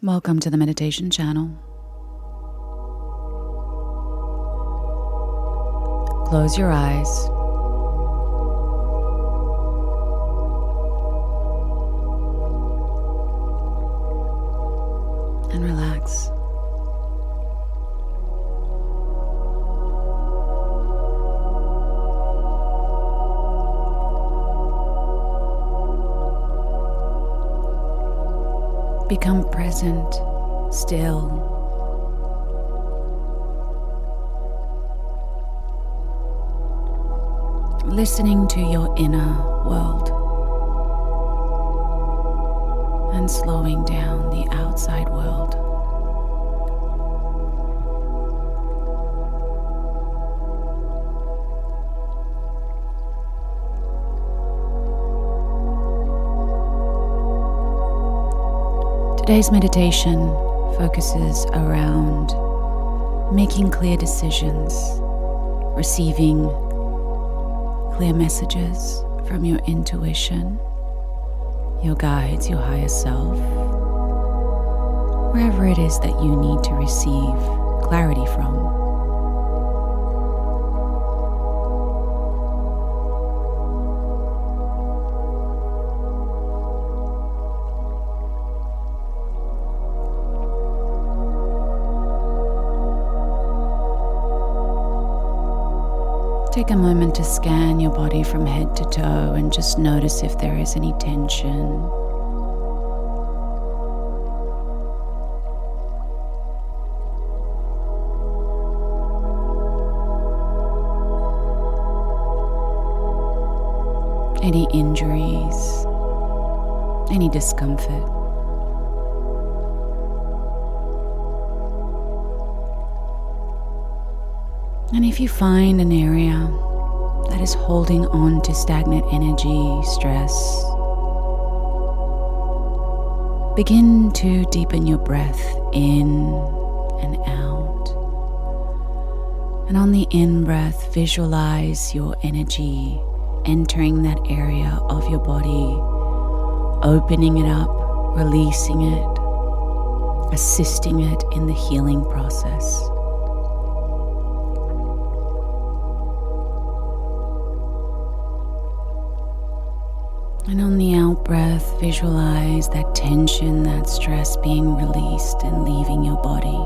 Welcome to the meditation channel. Close your eyes. And relax. Become present, still. Listening to your inner world and slowing down the outside world. Today's meditation focuses around making clear decisions, receiving clear messages from your intuition, your guides, your higher self, wherever it is that you need to receive clarity from. Take a moment to scan your body from head to toe and just notice if there is any tension. Any injuries, any discomfort. And if you find an area that is holding on to stagnant energy, stress, begin to deepen your breath in and out. And on the in-breath, visualize your energy entering that area of your body, opening it up, releasing it, assisting it in the healing process. And on the out-breath, visualize that tension, that stress being released and leaving your body.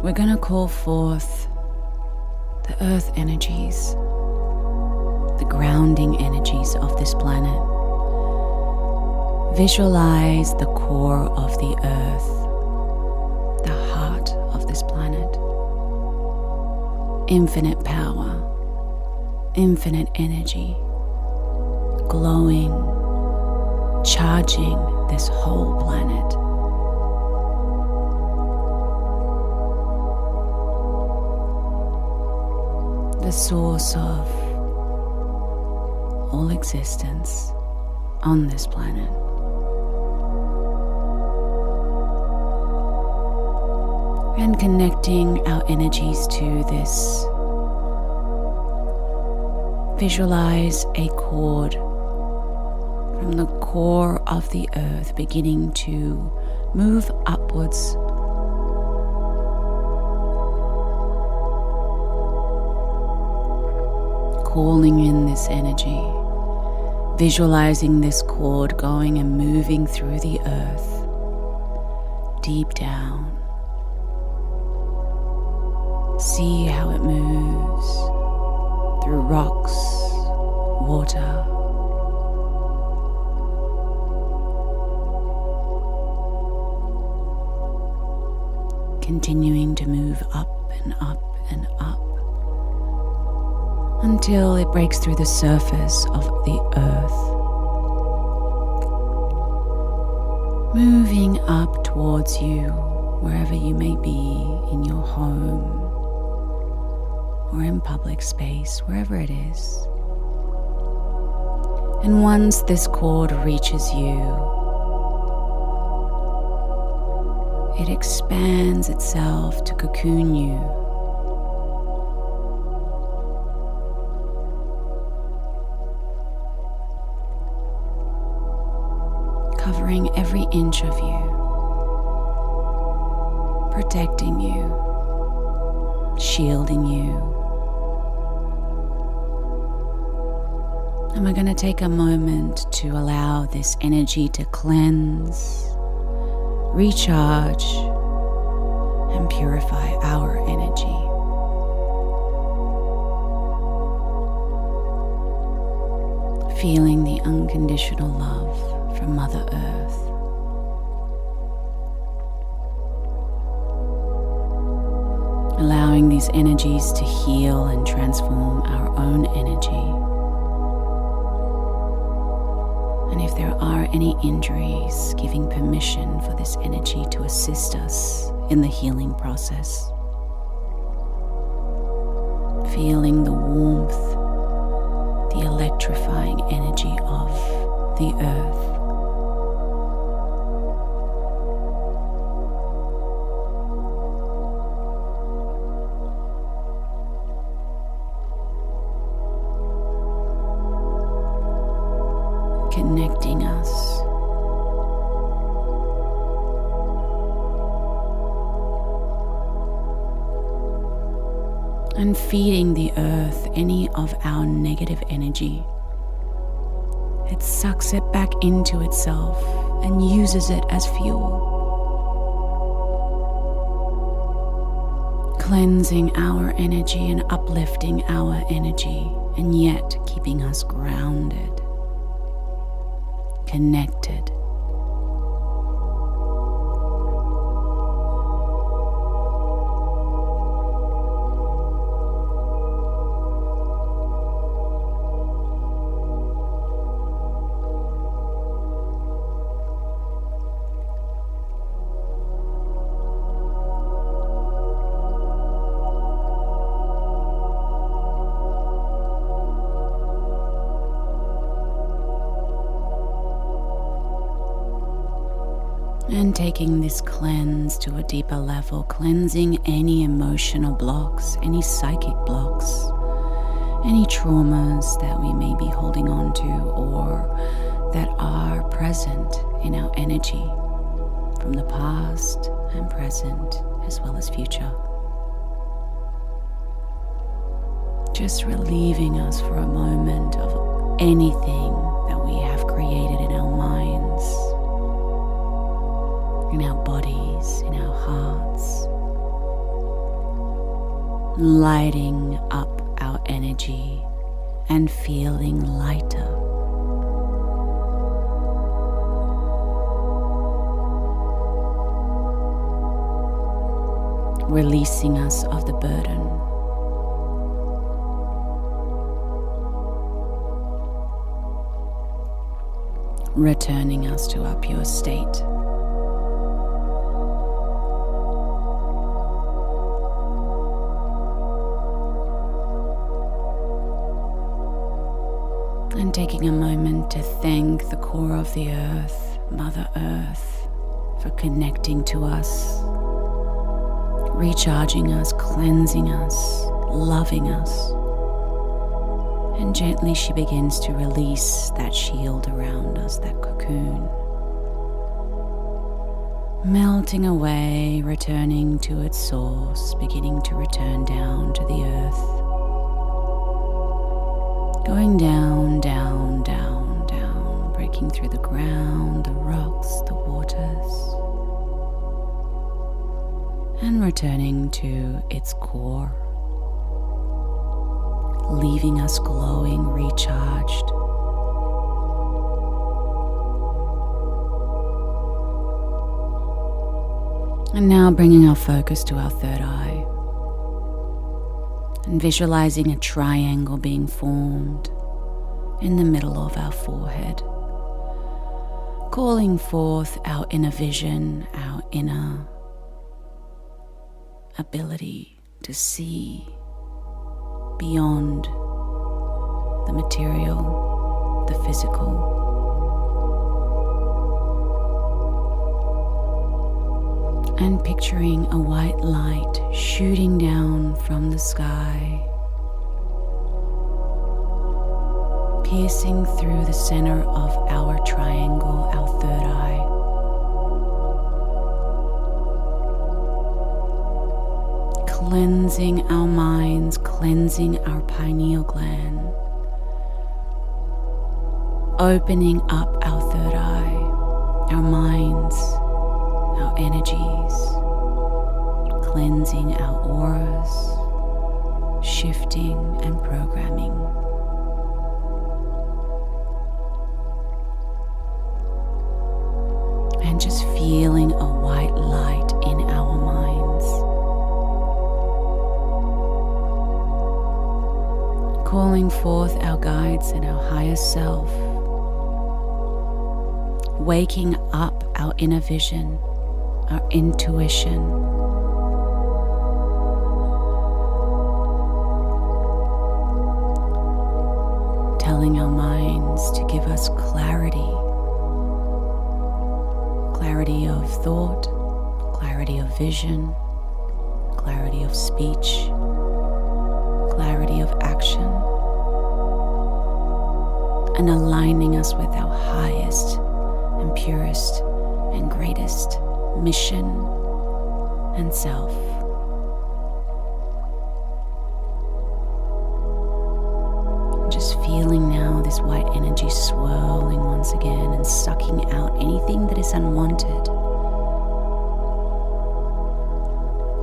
We're going to call forth the earth energies, the grounding energies of this planet. Visualize the core of the earth, the heart of this planet. Infinite power, infinite energy, glowing, charging this whole planet. The source of all existence on this planet. And connecting our energies to this, visualize a cord from the core of the earth beginning to move upwards, calling in this energy, visualizing this cord going and moving through the earth, deep down. See how it moves through rocks, water, continuing to move up and up and up, until it breaks through the surface of the earth, moving up towards you wherever you may be in your home, or in public space, wherever it is. And once this cord reaches you, it expands itself to cocoon you. Covering every inch of you, protecting you, shielding you. And we're going to take a moment to allow this energy to cleanse, recharge, and purify our energy. Feeling the unconditional love from Mother Earth. Allowing these energies to heal and transform our own energy. And if there are any injuries, giving permission for this energy to assist us in the healing process. Feeling the warmth, the electrifying energy of the earth. Connecting us. And feeding the earth any of our negative energy. It sucks it back into itself and uses it as fuel. Cleansing our energy and uplifting our energy, and yet keeping us grounded. Connected. And taking this cleanse to a deeper level, cleansing any emotional blocks, any psychic blocks, any traumas that we may be holding on to or that are present in our energy from the past and present as well as future. Just relieving us for a moment of anything that we have created in our minds, in our bodies, in our hearts, lighting up our energy and feeling lighter. Releasing us of the burden. Returning us to our pure state. And taking a moment to thank the core of the earth, Mother Earth, for connecting to us, recharging us, cleansing us, loving us. And gently she begins to release that shield around us, that cocoon. Melting away, returning to its source, beginning to return down to the earth. Going down, down, down, down, breaking through the ground, the rocks, the waters. And returning to its core. Leaving us glowing, recharged. And now bringing our focus to our third eye. And visualizing a triangle being formed in the middle of our forehead. Calling forth our inner vision, our inner ability to see beyond the material, the physical. And picturing a white light shooting down from the sky, piercing through the center of our triangle, our third eye. Cleansing our minds, cleansing our pineal gland, opening up our third eye, our minds, our energies, cleansing our auras, shifting and programming. And just feeling a white light in our minds. Calling forth our guides and our higher self. Waking up our inner vision, our intuition. Telling our minds to give us clarity. Clarity of thought, clarity of vision, clarity of speech, clarity of action, and aligning us with our highest and purest and greatest mission and self. And just feeling now this white energy swirling once again and sucking out anything that is unwanted,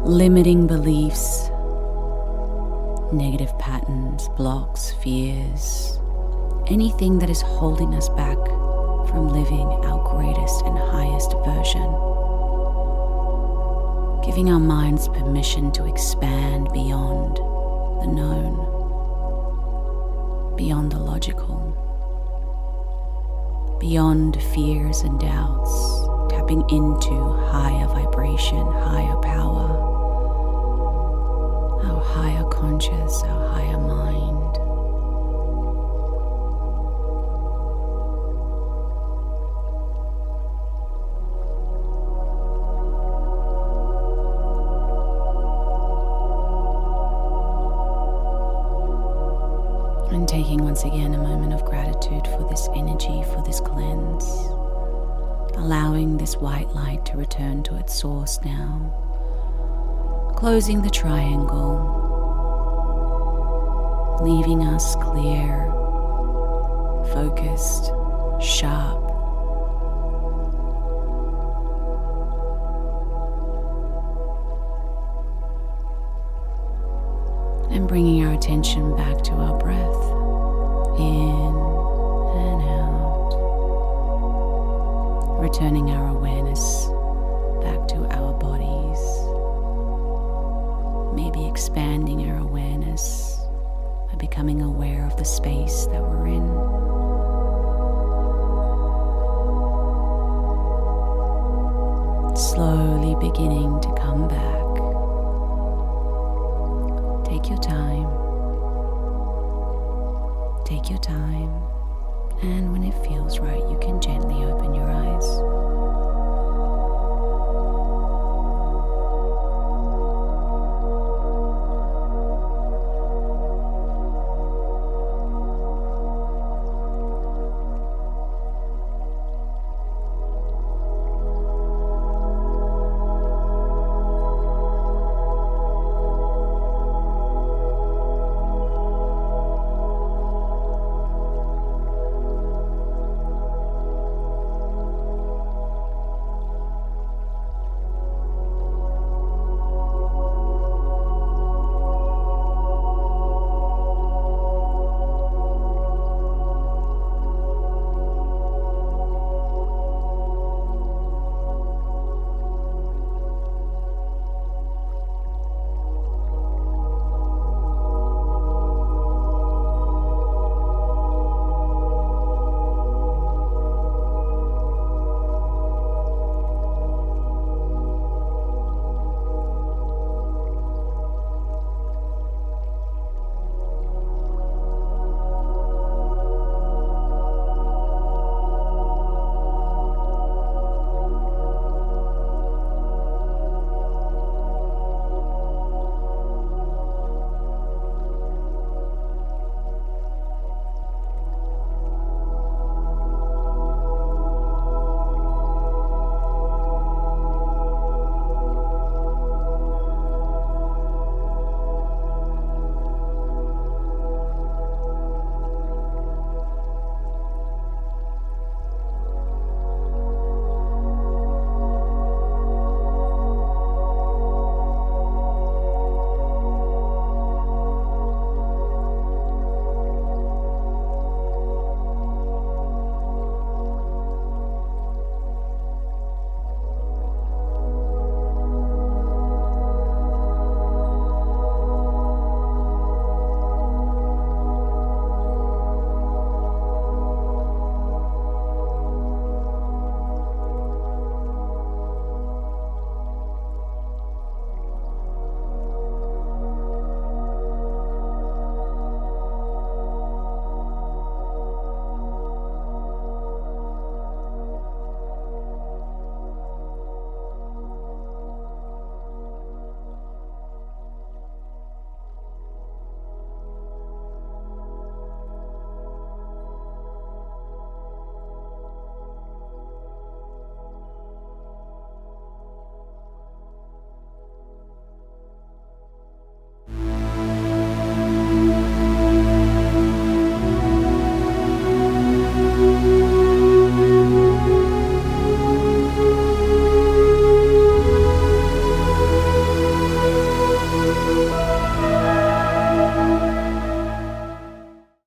limiting beliefs, negative patterns, blocks, fears, anything that is holding us back from living our greatest and highest version. Giving our minds permission to expand beyond the known, beyond the logical, beyond fears and doubts, tapping into higher vibration, higher power, our higher conscious, our higher mind. And taking once again a moment of gratitude for this energy, for this cleanse, allowing this white light to return to its source now, closing the triangle, leaving us clear, focused, sharp, and bringing our attention back to our breath, in and out, returning our awareness back to our bodies, maybe expanding our awareness by becoming aware of the space that we're in. Slowly beginning to come back. Take your time. Take your time. And when it feels right, you can gently open your eyes.